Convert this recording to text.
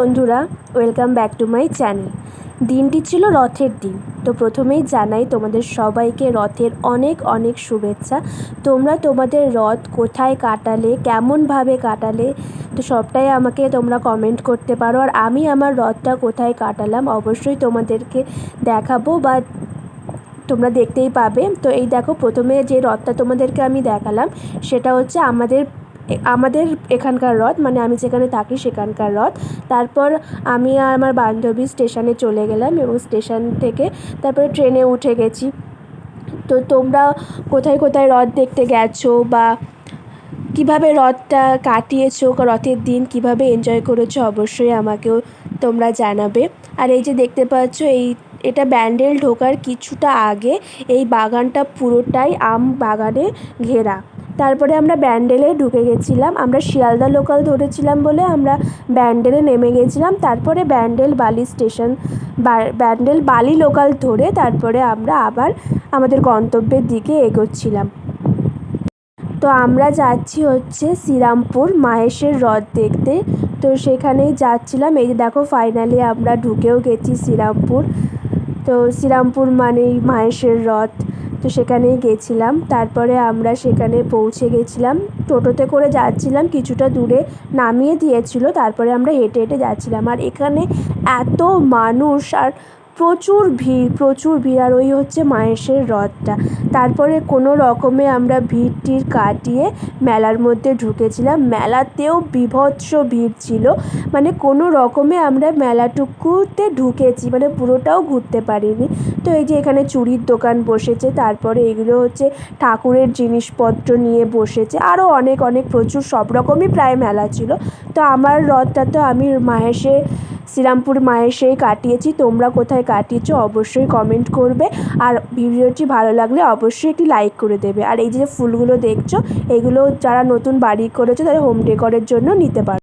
বন্ধুরা, welcome back to my channel. দিনটি ছিল রথের দিন। তো প্রথমেই জানাই তোমাদের সবাইকে রথের অনেক অনেক শুভেচ্ছা। তোমরা তোমাদের রথ কোথায় কাটালে, কেমনভাবে কাটালে, তো সবটাই আমাকে তোমরা কমেন্ট করতে পারো। আর আমি আমার রথটা কোথায় কাটালাম অবশ্যই তোমাদেরকে দেখাবো, বা তোমরা দেখতেই পাবে। তো এই দেখো, প্রথমে যে রথটা তোমাদেরকে আমি দেখালাম সেটা হচ্ছে আমাদের এখানকার রথ, মানে আমি যেখানে থাকি সেখানকার রথ। তারপর আমি আর আমার বান্ধবী স্টেশনে চলে গেলাম এবং স্টেশন থেকে তারপরে ট্রেনে উঠে গেছি। তো তোমরা কোথায় কোথায় রথ দেখতে গেছো, বা কিভাবে রথটা কাটিয়েছো, রথের দিন কিভাবে এনজয় করেছো অবশ্যই আমাকেও তোমরা জানাবে। আর এই যে দেখতে পাচ্ছ, এটা ব্যান্ডেল ঢোকার কিছুটা আগে এই বাগানটা পুরোটাই আম বাগানে ঘেরা। তারপরে আমরা ব্যান্ডেলে ঢুকে গেছিলাম। আমরা শিয়ালদা লোকাল ধরেছিলাম বলে আমরা ব্যান্ডেলে নেমে গেছিলাম। তারপরে ব্যান্ডেল বালি লোকাল ধরে তারপরে আমরা আবার আমাদের গন্তব্যের দিকে এগোচ্ছিলাম। তো আমরা যাচ্ছি হচ্ছে শ্রীরামপুর মাহেশের রথ দেখতে। তো সেখানেই যাচ্ছিলাম। এই যে দেখো, ফাইনালি আমরা ঢুকেও গেছি শ্রীরামপুর। তো শ্রীরামপুর মানেই মাহেশের রথ। তো সেখানেই গেছিলাম। তারপরে আমরা সেখানে পৌঁছে গেছিলাম। টোটোতে করে যাচ্ছিলাম, কিছুটা দূরে নামিয়ে দিয়েছিল, তারপরে আমরা হেঁটে হেঁটে যাচ্ছিলাম। আর এখানে এত মানুষ, আর প্রচুর ভিড়। আর ওই হচ্ছে মাহেশের রথটা। তারপরে কোনো রকমে আমরা ভিড় কাটিয়ে মেলার মধ্যে ঢুকেছিলাম। মেলাতেও বীভৎস ভিড় ছিল, মানে কোনো রকমে আমরা মেলাটুকুতে ঢুকেছি, মানে পুরোটাও ঘুরতে পারিনি। তো এই যে এখানে চুড়ির দোকান বসেছে, তারপরে এগুলো হচ্ছে ঠাকুরের জিনিসপত্র নিয়ে বসেছে, আরও অনেক প্রচুর সব রকমই প্রায় মেলা ছিল। তো আমার রথটা তো আমি শ্রীরামপুর মাহেশেই কাটিয়েছি। তোমরা কোথায় কাটিয়েছো অবশ্যই কমেন্ট করবে। আর ভিডিওটি ভালো লাগলে অবশ্যই একটি লাইক করে দেবে। আর এই যে ফুলগুলো দেখছো, এগুলো যারা নতুন বাড়ি করেছো তারা হোম ডেকোরের জন্য নিতে পারো।